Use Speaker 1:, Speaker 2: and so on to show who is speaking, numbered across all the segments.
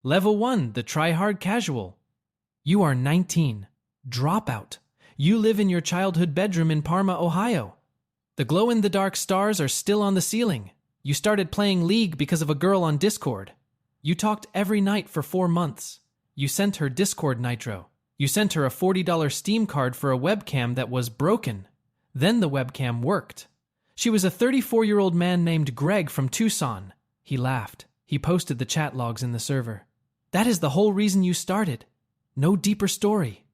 Speaker 1: Level 1, the Hardstuck Casual. You are 19. Dropout. You live in your childhood bedroom in Parma, Ohio. The glow-in-the-dark stars are still on the ceiling. You started playing League because of a girl on Discord. You talked every night for 4 months. You sent her Discord Nitro. You sent her a $40 Steam card for a webcam that was broken. Then the webcam worked. She was a 34-year-old man named Greg from Tucson. He laughed. He posted the chat logs in the server. That is the whole reason you started. No deeper story.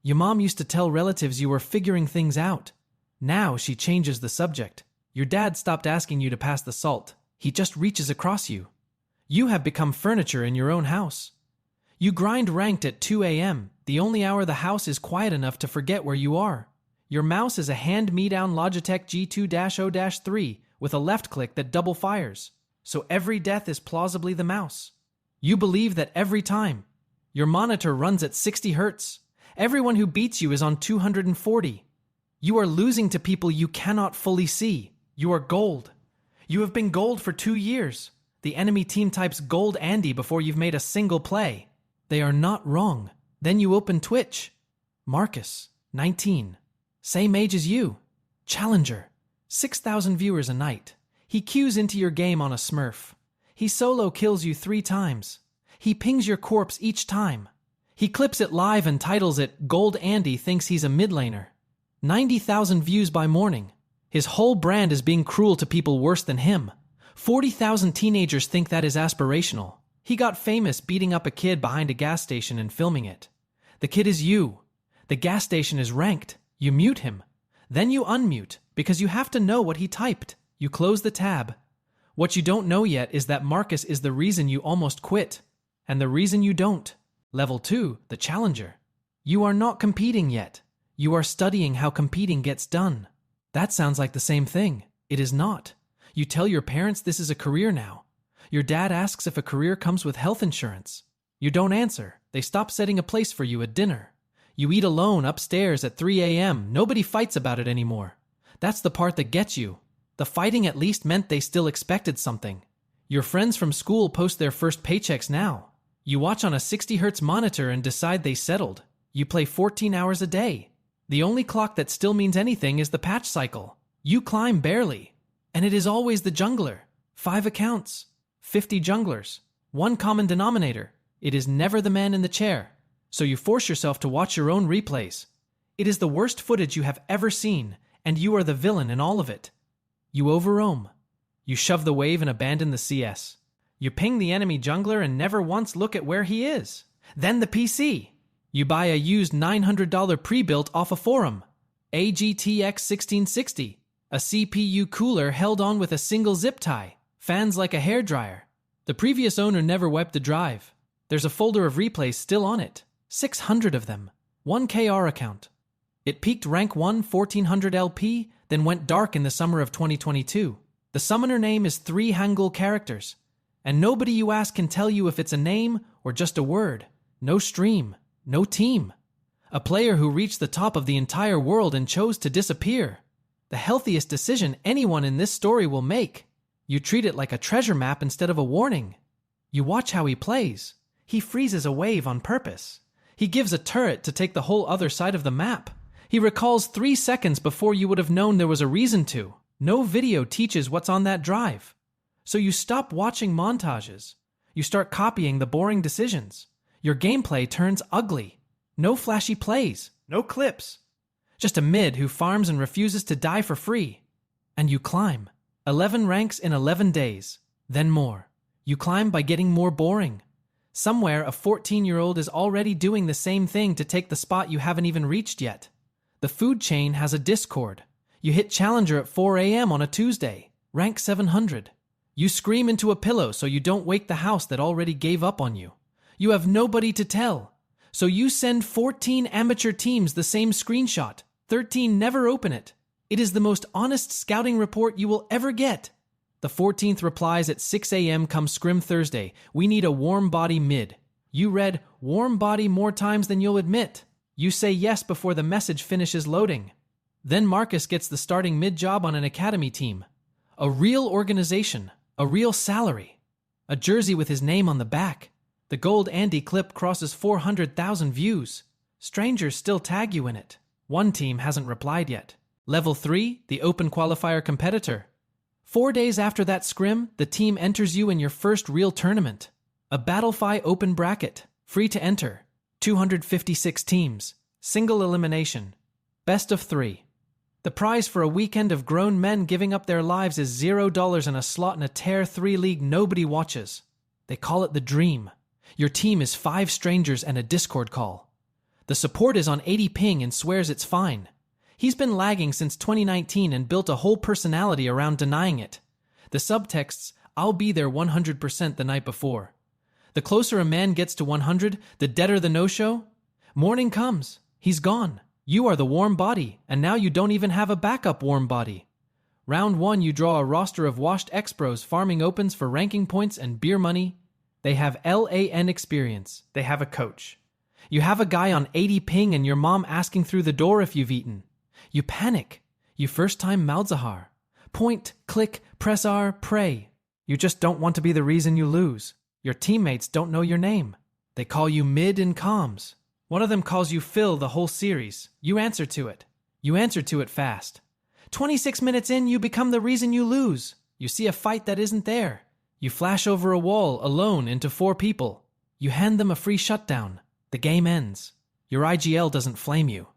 Speaker 1: Your mom used to tell relatives you were figuring things out. Now she changes the subject. Your dad stopped asking you to pass the salt. He just reaches across you. You have become furniture in your own house. You grind ranked at 2 a.m., the only hour the house is quiet enough to forget where you are. Your mouse is a hand-me-down Logitech G2-0-3 with a left click that double fires, so every death is plausibly the mouse. You believe that every time. Your monitor runs at 60 Hz. Everyone who beats you is on 240. You are losing to people you cannot fully see. You are gold. You have been gold for 2 years. The enemy team types gold Andy before you've made a single play. They are not wrong. Then you open Twitch. Marcus, 19. Same age as you. Challenger. 6,000 viewers a night. He queues into your game on a smurf. He solo kills you 3 times. He pings your corpse each time. He clips it live and titles it Gold Andy thinks he's a mid laner. 90,000 views by morning. His whole brand is being cruel to people worse than him. 40,000 teenagers think that is aspirational. He got famous beating up a kid behind a gas station and filming it. The kid is you. The gas station is ranked. You mute him. Then you unmute because you have to know what he typed. You close the tab. What you don't know yet is that Marcus is the reason you almost quit. And the reason you don't. Level 2, the Challenger. You are not competing yet. You are studying how competing gets done. That sounds like the same thing. It is not. You tell your parents this is a career now. Your dad asks if a career comes with health insurance. You don't answer. They stop setting a place for you at dinner. You eat alone upstairs at 3 a.m. Nobody fights about it anymore. That's the part that gets you. The fighting at least meant they still expected something. Your friends from school post their first paychecks now. You watch on a 60 Hz monitor and decide they settled. You play 14 hours a day. The only clock that still means anything is the patch cycle. You climb barely. And it is always the jungler. 5 accounts. 50 junglers. 1 common denominator. It is never the man in the chair. So you force yourself to watch your own replays. It is the worst footage you have ever seen, and you are the villain in all of it. You overroam. You shove the wave and abandon the CS. You ping the enemy jungler and never once look at where he is. Then the PC. You buy a used $900 pre-built off a forum. A GTX 1660. A CPU cooler held on with a single zip tie. Fans like a hairdryer. The previous owner never wiped the drive. There's a folder of replays still on it. 600 of them. 1 KR account. It peaked rank 1 1400 LP, then went dark in the summer of 2022. The summoner name is 3 Hangul characters. And nobody you ask can tell you if it's a name or just a word. No stream. No team. A player who reached the top of the entire world and chose to disappear. The healthiest decision anyone in this story will make. You treat it like a treasure map instead of a warning. You watch how he plays. He freezes a wave on purpose. He gives a turret to take the whole other side of the map. He recalls 3 seconds before you would have known there was a reason to. No video teaches what's on that drive. So you stop watching montages. You start copying the boring decisions. Your gameplay turns ugly. No flashy plays. No clips. Just a mid who farms and refuses to die for free. And you climb. 11 ranks in 11 days. Then more. You climb by getting more boring. Somewhere a 14-year-old is already doing the same thing to take the spot you haven't even reached yet. The food chain has a Discord. You hit Challenger at 4 a.m. on a Tuesday. Rank 700. You scream into a pillow so you don't wake the house that already gave up on you. You have nobody to tell. So you send 14 amateur teams the same screenshot. 13 never open it. It is the most honest scouting report you will ever get. The 14th replies at 6 a.m. come Scrim Thursday. We need a warm body mid. You read warm body more times than you'll admit. You say yes before the message finishes loading. Then Marcus gets the starting mid job on an academy team. A real organization. A real salary. A jersey with his name on the back. The Gold Andy clip crosses 400,000 views. Strangers still tag you in it. One team hasn't replied yet. Level 3, the Open Qualifier Competitor. 4 days after that scrim, the team enters you in your first real tournament. A Battlefy Open Bracket. Free to enter. 256 teams. Single elimination. Best of 3. The prize for a weekend of grown men giving up their lives is $0 and a slot in a Tier 3 league nobody watches. They call it the Dream. Your team is 5 strangers and a Discord call. The support is on 80 ping and swears it's fine. He's been lagging since 2019 and built a whole personality around denying it. The subtexts, "I'll be there 100% the night before." The closer a man gets to 100, the deader the no-show. Morning comes. He's gone. You are the warm body, and now you don't even have a backup warm body. Round 1, you draw a roster of washed ex-pros farming opens for ranking points and beer money. They have LAN experience. They have a coach. You have a guy on 80 ping and your mom asking through the door if you've eaten. You panic. You first time Malzahar. Point, click, press R, pray. You just don't want to be the reason you lose. Your teammates don't know your name. They call you mid in comms. One of them calls you Phil the whole series. You answer to it. You answer to it fast. 26 minutes in, you become the reason you lose. You see a fight that isn't there. You flash over a wall alone into 4 people. You hand them a free shutdown. The game ends. Your IGL doesn't flame you.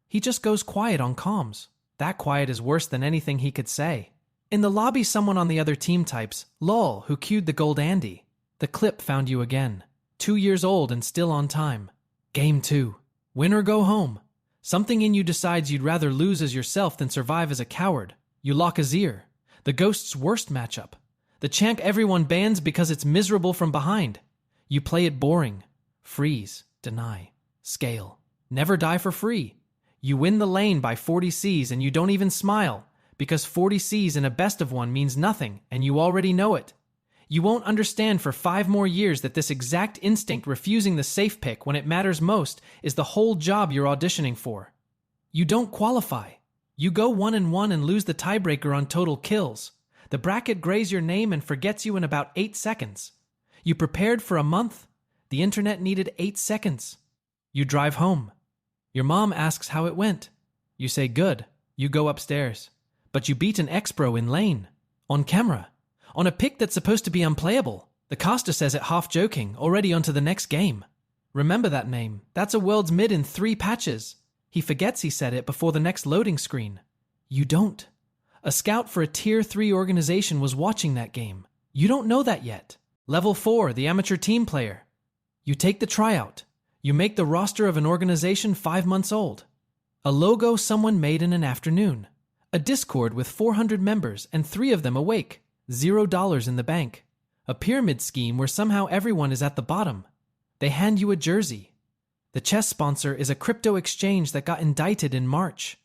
Speaker 1: He just goes quiet on comms. That quiet is worse than anything he could say. In the lobby, someone on the other team types, "Lol, who queued the Gold Andy?" The clip found you again. 2 years old and still on time. Game 2. Win or go home. Something in you decides you'd rather lose as yourself than survive as a coward. You lock Azir. The Ghost's worst matchup. The Chank everyone bans because it's miserable from behind. You play it boring. Freeze. Deny. Scale. Never die for free. You win the lane by 40 Cs and you don't even smile, because 40 Cs in a best of 1 means nothing and you already know it. You won't understand for 5 more years that this exact instinct refusing the safe pick when it matters most is the whole job you're auditioning for. You don't qualify. You go 1-1 and lose the tiebreaker on total kills. The bracket grays your name and forgets you in about 8 seconds. You prepared for a month. The internet needed 8 seconds. You drive home. Your mom asks how it went. You say good. You go upstairs. But you beat an ex-pro in lane. On camera. On a pick that's supposed to be unplayable. The caster says it half joking, already onto the next game. Remember that name. That's a world's mid in 3 patches. He forgets he said it before the next loading screen. You don't. A scout for a Tier 3 organization was watching that game. You don't know that yet. Level 4, the amateur team player. You take the tryout. You make the roster of an organization 5 months old. A logo someone made in an afternoon. A Discord with 400 members and 3 of them awake. $0 in the bank. A pyramid scheme where somehow everyone is at the bottom. They hand you a jersey. The chess sponsor is a crypto exchange that got indicted in March.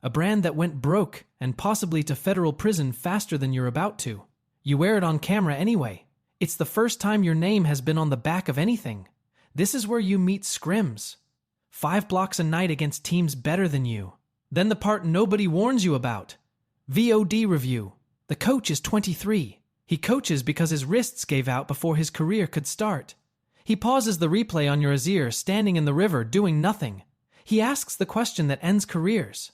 Speaker 1: A brand that went broke and possibly to federal prison faster than you're about to. You wear it on camera anyway. It's the first time your name has been on the back of anything. This is where you meet scrims. 5 blocks a night against teams better than you. Then the part nobody warns you about. VOD review. The coach is 23. He coaches because his wrists gave out before his career could start. He pauses the replay on your Azir standing in the river doing nothing. He asks the question that ends careers.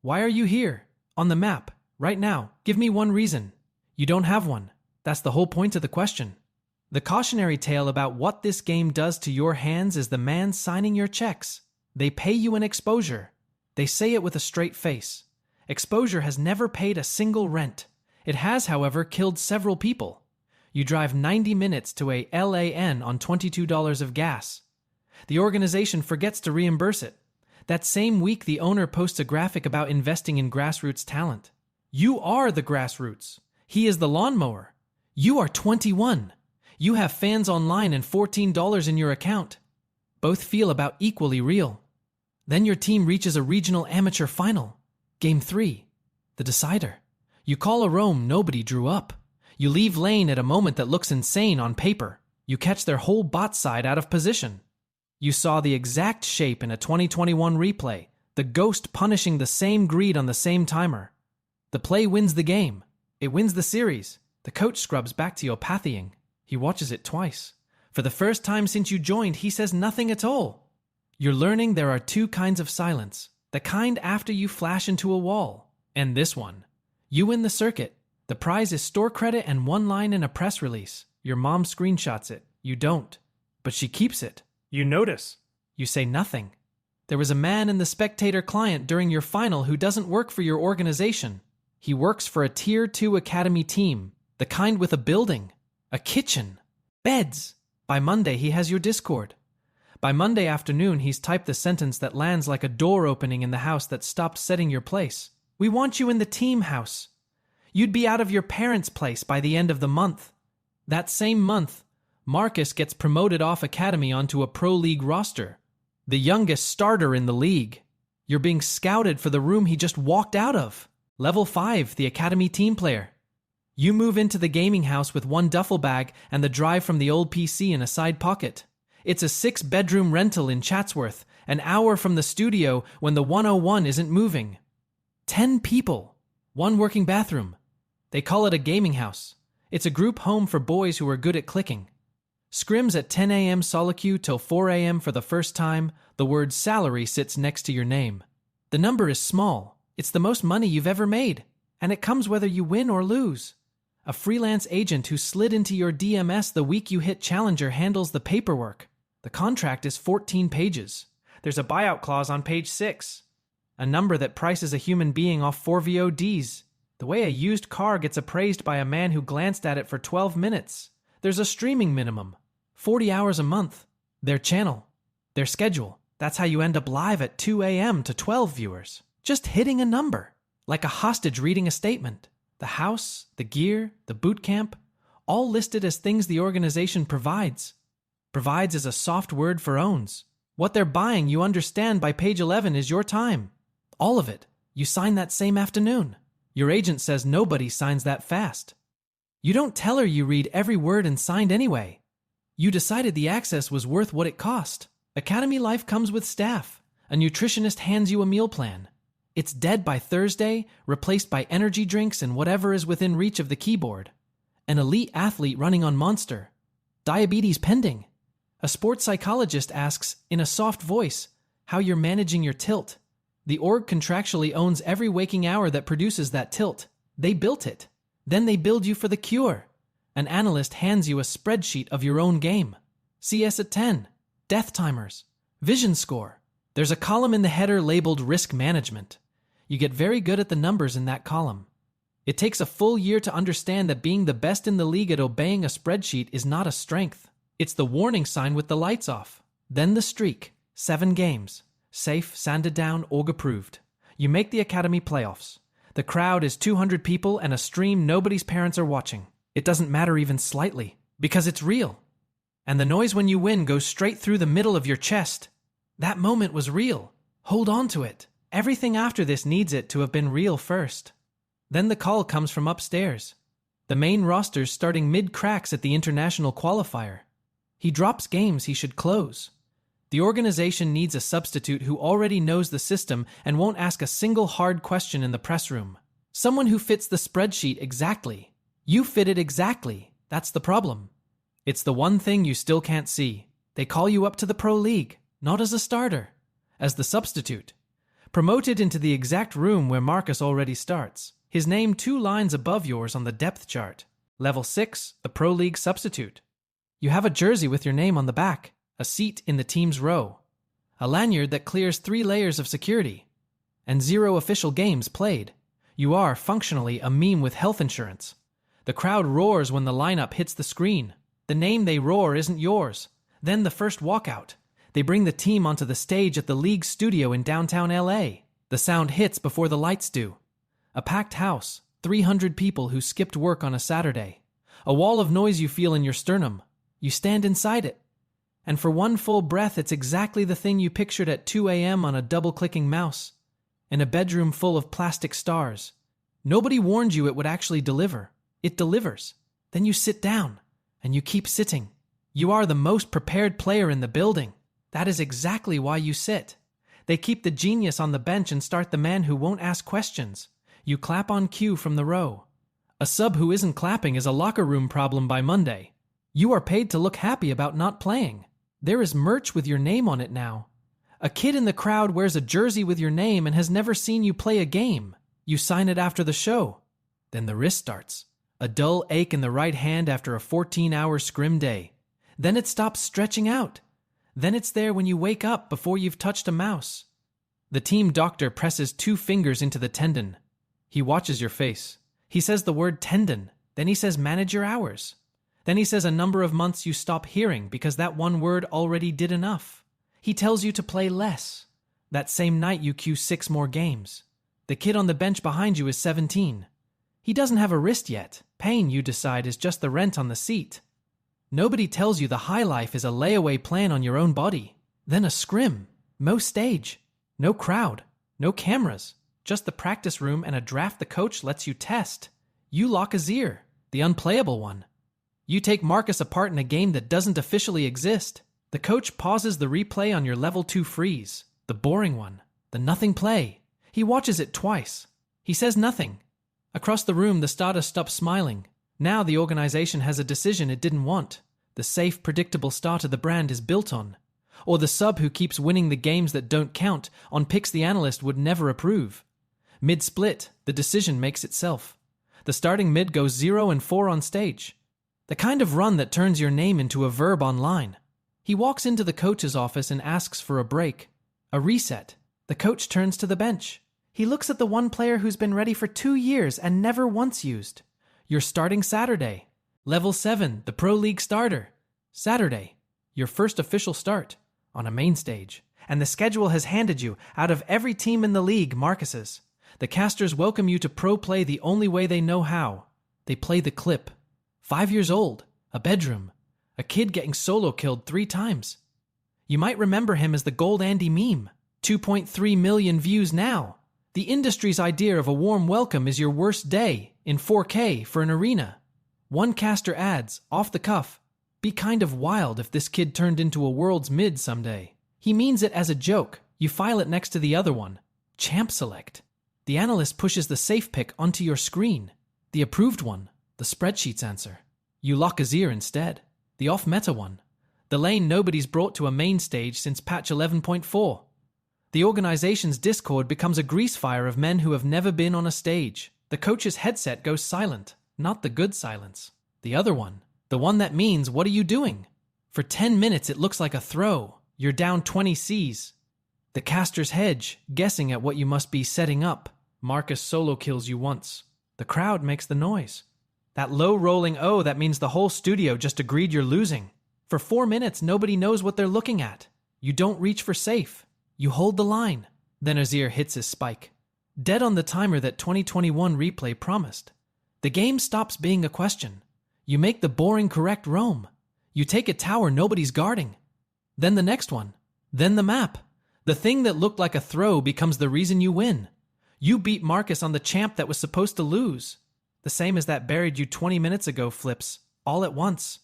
Speaker 1: Why are you here? On the map, right now, give me one reason. You don't have one. That's the whole point of the question. The cautionary tale about what this game does to your hands is the man signing your checks. They pay you an exposure. They say it with a straight face. Exposure has never paid a single rent. It has, however, killed several people. You drive 90 minutes to a LAN on $22 of gas. The organization forgets to reimburse it. That same week, the owner posts a graphic about investing in grassroots talent. You are the grassroots. He is the lawnmower. You are 21. You have fans online and $14 in your account. Both feel about equally real. Then your team reaches a regional amateur final. Game 3. The decider. You call a roam nobody drew up. You leave lane at a moment that looks insane on paper. You catch their whole bot side out of position. You saw the exact shape in a 2021 replay, the ghost punishing the same greed on the same timer. The play wins the game. It wins the series. The coach scrubs back to your pathying. He watches it twice. For the first time since you joined, he says nothing at all. You're learning there are two kinds of silence. The kind after you flash into a wall. And this one. You win the circuit. The prize is store credit and one line in a press release. Your mom screenshots it. You don't. But she keeps it.
Speaker 2: You notice.
Speaker 1: You say nothing. There was a man in the spectator client during your final who doesn't work for your organization. He works for a Tier 2 academy team. The kind with a building. A kitchen. Beds. By Monday, he has your Discord. By Monday afternoon, he's typed the sentence that lands like a door opening in the house that stopped setting your place. We want you in the team house. You'd be out of your parents' place by the end of the month. That same month, Marcus gets promoted off academy onto a pro league roster. The youngest starter in the league. You're being scouted for the room he just walked out of. Level 5, the academy team player. You move into the gaming house with one duffel bag and the drive from the old PC in a side pocket. It's a 6-bedroom rental in Chatsworth, an hour from the studio when the 101 isn't moving. 10 people. One working bathroom. They call it a gaming house. It's a group home for boys who are good at clicking. Scrims at 10 a.m. solo queue till 4 a.m. for the first time, the word salary sits next to your name. The number is small. It's the most money you've ever made, and it comes whether you win or lose. A freelance agent who slid into your DMS the week you hit Challenger handles the paperwork. The contract is 14 pages. There's a buyout clause on page 6. A number that prices a human being off 4 VODs. The way a used car gets appraised by a man who glanced at it for 12 minutes. There's a streaming minimum. 40 hours a month. Their channel. Their schedule. That's how you end up live at 2 a.m. to 12 viewers. Just hitting a number. Like a hostage reading a statement. The house, the gear, the boot camp, all listed as things the organization provides. Provides is a soft word for owns. What they're buying, you understand by page 11, is your time. All of it. You sign that same afternoon. Your agent says nobody signs that fast. You don't tell her you read every word and signed anyway. You decided the access was worth what it cost. Academy life comes with staff. A nutritionist hands you a meal plan. It's dead by Thursday, replaced by energy drinks and whatever is within reach of the keyboard. An elite athlete running on Monster. Diabetes pending. A sports psychologist asks, in a soft voice, how you're managing your tilt. The org contractually owns every waking hour that produces that tilt. They built it. Then they build you for the cure. An analyst hands you a spreadsheet of your own game. CS at 10. Death timers. Vision score. There's a column in the header labeled risk management. You get very good at the numbers in that column. It takes a full year to understand that being the best in the league at obeying a spreadsheet is not a strength. It's the warning sign with the lights off. Then the streak. 7 games. Safe, sanded down, org approved. You make the academy playoffs. The crowd is 200 people and a stream nobody's parents are watching. It doesn't matter even slightly, because it's real. And the noise when you win goes straight through the middle of your chest. That moment was real. Hold on to it. Everything after this needs it to have been real first. Then the call comes from upstairs. The main roster's starting mid-cracks at the international qualifier. He drops games he should close. The organization needs a substitute who already knows the system and won't ask a single hard question in the press room. Someone who fits the spreadsheet exactly. You fit it exactly. That's the problem. It's the one thing you still can't see. They call you up to the pro league, not as a starter, as the substitute. Promoted into the exact room where Marcus already starts. His name 2 lines above yours on the depth chart. Level 6, the pro league substitute. You have a jersey with your name on the back, a seat in the team's row, a lanyard that clears 3 layers of security, and 0 official games played. You are, functionally, a meme with health insurance. The crowd roars when the lineup hits the screen. The name they roar isn't yours. Then the first walkout. They bring the team onto the stage at the league studio in downtown LA. The sound hits before the lights do. A packed house, 300 people who skipped work on a Saturday. A wall of noise you feel in your sternum. You stand inside it. And for one full breath, it's exactly the thing you pictured at 2 a.m. on a double-clicking mouse. In a bedroom full of plastic stars. Nobody warned you it would actually deliver. It delivers. Then you sit down, and you keep sitting. You are the most prepared player in the building. That is exactly why you sit. They keep the genius on the bench and start the man who won't ask questions. You clap on cue from the row. A sub who isn't clapping is a locker room problem by Monday. You are paid to look happy about not playing. There is merch with your name on it now. A kid in the crowd wears a jersey with your name and has never seen you play a game. You sign it after the show. Then the wrist starts. A dull ache in the right hand after a 14-hour scrim day. Then it stops stretching out. Then it's there when you wake up before you've touched a mouse. The team doctor presses 2 fingers into the tendon. He watches your face. He says the word tendon. Then he says manage your hours. Then he says a number of months you stop hearing because that one word already did enough. He tells you to play less. That same night you cue 6 more games. The kid on the bench behind you is 17. He doesn't have a wrist yet. Pain, you decide, is just the rent on the seat. Nobody tells you the high life is a layaway plan on your own body. Then a scrim. No stage. No crowd. No cameras. Just the practice room and a draft the coach lets you test. You lock Azir, the unplayable one. You take Marcus apart in a game that doesn't officially exist. The coach pauses the replay on your level 2 freeze. The boring one. The nothing play. He watches it twice. He says nothing. Across the room, the starter stops smiling. Now the organization has a decision it didn't want. The safe, predictable starter the brand is built on. Or the sub who keeps winning the games that don't count on picks the analyst would never approve. Mid-split, the decision makes itself. The starting mid goes 0-4 on stage. The kind of run that turns your name into a verb online. He walks into the coach's office and asks for a break. A reset. The coach turns to the bench. He looks at the one player who's been ready for 2 years and never once used. You're starting Saturday. Level 7, the Pro League starter. Saturday, your first official start on a main stage. And the schedule has handed you, out of every team in the league, Marcus's. The casters welcome you to pro play the only way they know how. They play the clip. 5 years old, a bedroom, a kid getting solo killed 3 times. You might remember him as the Gold Andy meme. 2.3 million views now. The industry's idea of a warm welcome is your worst day in 4K for an arena. One caster adds, off the cuff, be kind of wild if this kid turned into a world's mid someday. He means it as a joke. You file it next to the other one. Champ select. The analyst pushes the safe pick onto your screen. The approved one, the spreadsheet's answer. You lock Azir instead. The off-meta one. The lane nobody's brought to a main stage since patch 11.4. The organization's Discord becomes a grease fire of men who have never been on a stage. The coach's headset goes silent, not the good silence. The other one, the one that means, what are you doing? For 10 minutes it looks like a throw. You're down 20 Cs. The caster's hedge, guessing at what you must be setting up. Marcus solo kills you once. The crowd makes the noise. That low rolling O that means the whole studio just agreed you're losing. For 4 minutes nobody knows what they're looking at. You don't reach for safe. You hold the line. Then Azir hits his spike. Dead on the timer that 2021 replay promised. The game stops being a question. You make the boring correct roam. You take a tower nobody's guarding. Then the next one. Then the map. The thing that looked like a throw becomes the reason you win. You beat Marcus on the champ that was supposed to lose. The same as that buried you 20 minutes ago flips, all at once.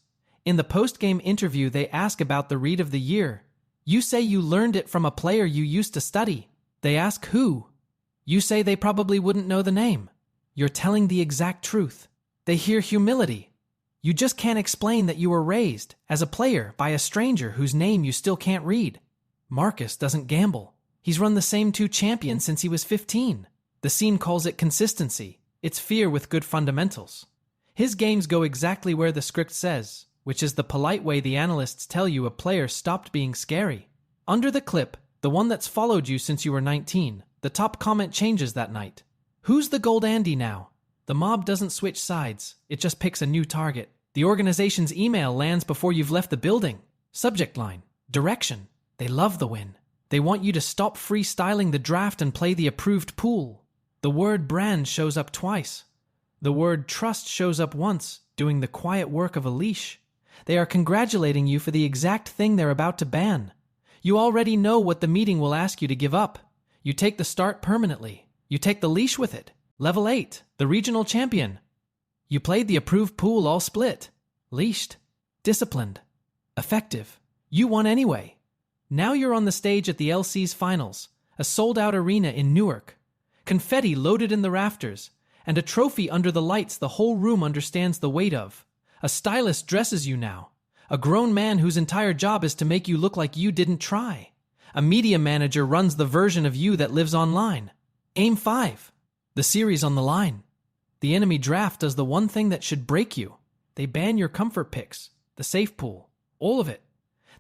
Speaker 1: In the post-game interview they ask about the read of the year. You say you learned it from a player you used to study. They ask who. You say they probably wouldn't know the name. You're telling the exact truth. They hear humility. You just can't explain that you were raised, as a player, by a stranger whose name you still can't read. Marcus doesn't gamble. He's run the same 2 champions since he was 15. The scene calls it consistency. It's fear with good fundamentals. His games go exactly where the script says, which is the polite way the analysts tell you a player stopped being scary. Under the clip, the one that's followed you since you were 19, the top comment changes that night. Who's the Gold Andy now? The mob doesn't switch sides. It just picks a new target. The organization's email lands before you've left the building. Subject line. Direction. They love the win. They want you to stop freestyling the draft and play the approved pool. The word brand shows up twice. The word trust shows up once, doing the quiet work of a leash. They are congratulating you for the exact thing they're about to ban. You already know what the meeting will ask you to give up. You take the start permanently. You take the leash with it. Level 8, the regional champion. You played the approved pool all split. Leashed. Disciplined. Effective. You won anyway. Now you're on the stage at the LC's finals, a sold-out arena in Newark. Confetti loaded in the rafters, and a trophy under the lights the whole room understands the weight of. A stylist dresses you now. A grown man whose entire job is to make you look like you didn't try. A media manager runs the version of you that lives online. Aim 5. The series on the line. The enemy draft does the one thing that should break you. They ban your comfort picks, the safe pool, all of it.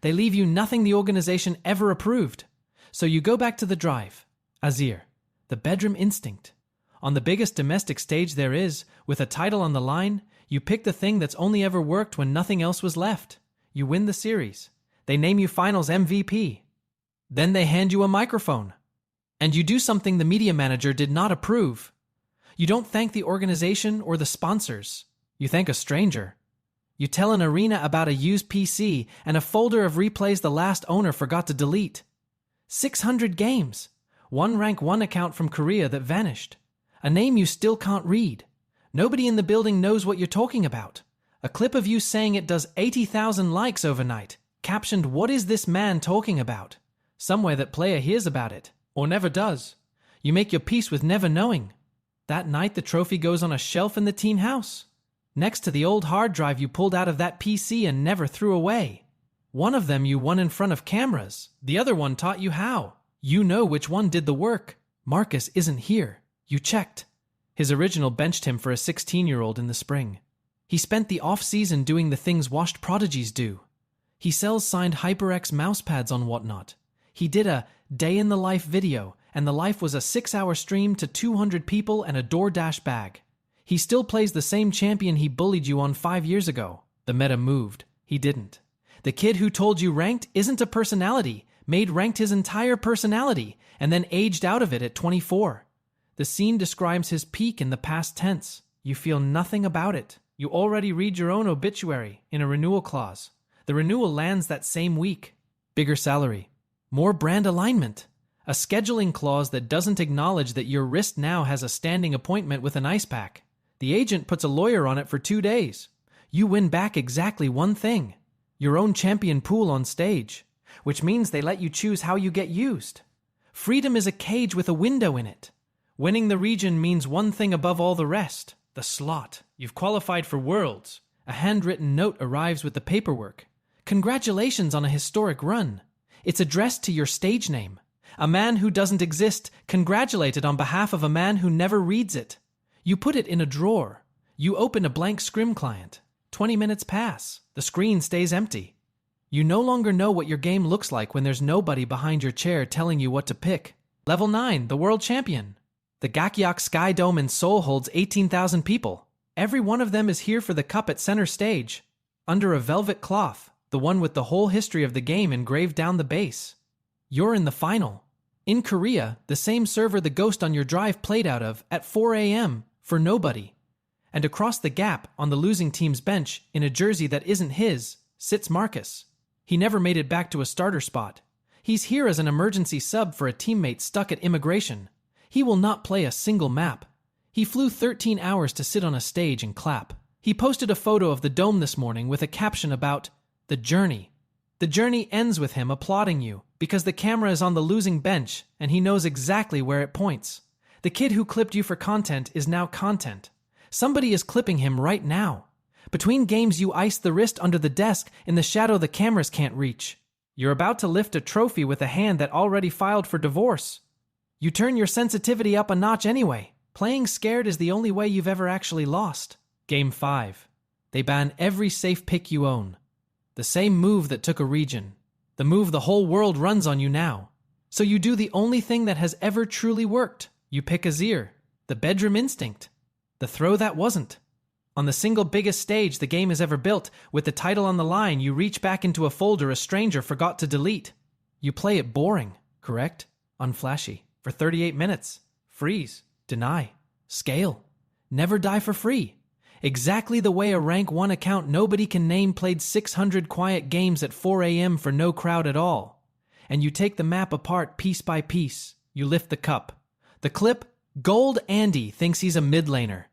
Speaker 1: They leave you nothing the organization ever approved. So you go back to the drive. Azir, the bedroom instinct. On the biggest domestic stage there is, with a title on the line, you pick the thing that's only ever worked when nothing else was left. You win the series. They name you Finals MVP. Then they hand you a microphone. And you do something the media manager did not approve. You don't thank the organization or the sponsors. You thank a stranger. You tell an arena about a used PC and a folder of replays the last owner forgot to delete. 600 games. One rank 1 account from Korea that vanished. A name you still can't read. Nobody in the building knows what you're talking about. A clip of you saying it does 80,000 likes overnight. Captioned, "What is this man talking about?" Somewhere that player hears about it. Or never does. You make your peace with never knowing. That night the trophy goes on a shelf in the teen house. Next to the old hard drive you pulled out of that PC and never threw away. One of them you won in front of cameras. The other one taught you how. You know which one did the work. Marcus isn't here. You checked. His original benched him for a 16-year-old in the spring. He spent the off-season doing the things washed prodigies do. He sells signed HyperX mousepads on Whatnot. He did a day-in-the-life video, and the life was a 6-hour stream to 200 people and a DoorDash bag. He still plays the same champion he bullied you on 5 years ago. The meta moved. He didn't. The kid who told you ranked isn't a personality, made ranked his entire personality, and then aged out of it at 24. The scene describes his peak in the past tense. You feel nothing about it. You already read your own obituary in a renewal clause. The renewal lands that same week. Bigger salary. More brand alignment. A scheduling clause that doesn't acknowledge that your wrist now has a standing appointment with an ice pack. The agent puts a lawyer on it for 2 days. You win back exactly one thing. Your own champion pool on stage. Which means they let you choose how you get used. Freedom is a cage with a window in it. Winning the region means one thing above all the rest. The slot. You've qualified for Worlds. A handwritten note arrives with the paperwork. Congratulations on a historic run. It's addressed to your stage name. A man who doesn't exist congratulated on behalf of a man who never reads it. You put it in a drawer. You open a blank scrim client. 20 minutes pass. The screen stays empty. You no longer know what your game looks like when there's nobody behind your chair telling you what to pick. Level 9, the world champion. The Gakyak Sky Dome in Seoul holds 18,000 people. Every one of them is here for the cup at center stage. Under a velvet cloth, the one with the whole history of the game engraved down the base. You're in the final. In Korea, the same server the ghost on your drive played out of at 4 a.m. for nobody. And across the gap, on the losing team's bench, in a jersey that isn't his, sits Marcus. He never made it back to a starter spot. He's here as an emergency sub for a teammate stuck at immigration. He will not play a single map. He flew 13 hours to sit on a stage and clap. He posted a photo of the dome this morning with a caption about the journey. The journey ends with him applauding you because the camera is on the losing bench and he knows exactly where it points. The kid who clipped you for content is now content. Somebody is clipping him right now. Between games you ice the wrist under the desk in the shadow the cameras can't reach. You're about to lift a trophy with a hand that already filed for divorce. You turn your sensitivity up a notch anyway. Playing scared is the only way you've ever actually lost. Game 5. They ban every safe pick you own. The same move that took a region. The move the whole world runs on you now. So you do the only thing that has ever truly worked. You pick Azir. The bedroom instinct. The throw that wasn't. On the single biggest stage the game has ever built, with the title on the line, you reach back into a folder a stranger forgot to delete. You play it boring, correct? Unflashy. For 38 minutes. Freeze. Deny. Scale. Never die for free. Exactly the way a rank 1 account nobody can name played 600 quiet games at 4 a.m. for no crowd at all. And you take the map apart piece by piece. You lift the cup. The clip, Gold Andy thinks he's a mid laner.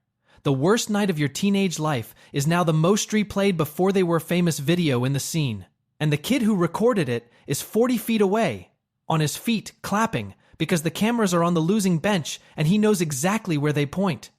Speaker 1: The worst night of your teenage life is now the most replayed before they were famous video in the scene. And the kid who recorded it is 40 feet away, on his feet, clapping, because the cameras are on the losing bench and he knows exactly where they point.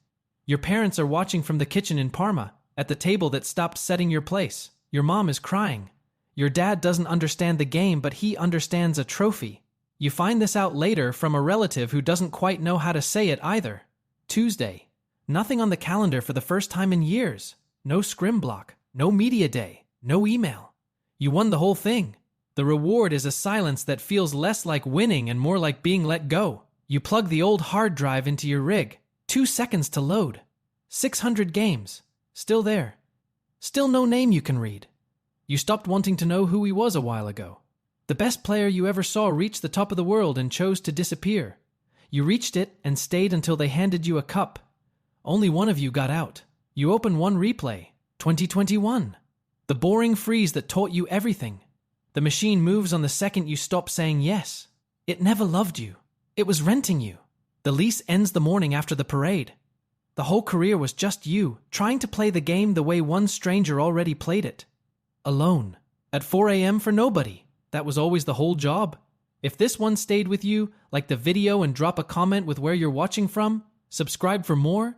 Speaker 1: Your parents are watching from the kitchen in Parma. At the table that stopped setting your place, your mom is crying. Your dad doesn't understand the game, but he understands a trophy. You find this out later from a relative who doesn't quite know how to say it either. Tuesday. Nothing on the calendar for the first time in years. No scrim block, no media day, no email. You won the whole thing. The reward is a silence that feels less like winning and more like being let go. You plug the old hard drive into your rig. 2 seconds to load. 600 games. Still there. Still no name you can read. You stopped wanting to know who he was a while ago. The best player you ever saw reached the top of the world and chose to disappear. You reached it and stayed until they handed you a cup. Only one of you got out. You open one replay. 2021. The boring freeze that taught you everything. The machine moves on the second you stop saying yes. It never loved you. It was renting you. The lease ends the morning after the parade. The whole career was just you, trying to play the game the way one stranger already played it. Alone. At 4 a.m. for nobody. That was always the whole job. If this one stayed with you, like the video and drop a comment with where you're watching from, subscribe for more,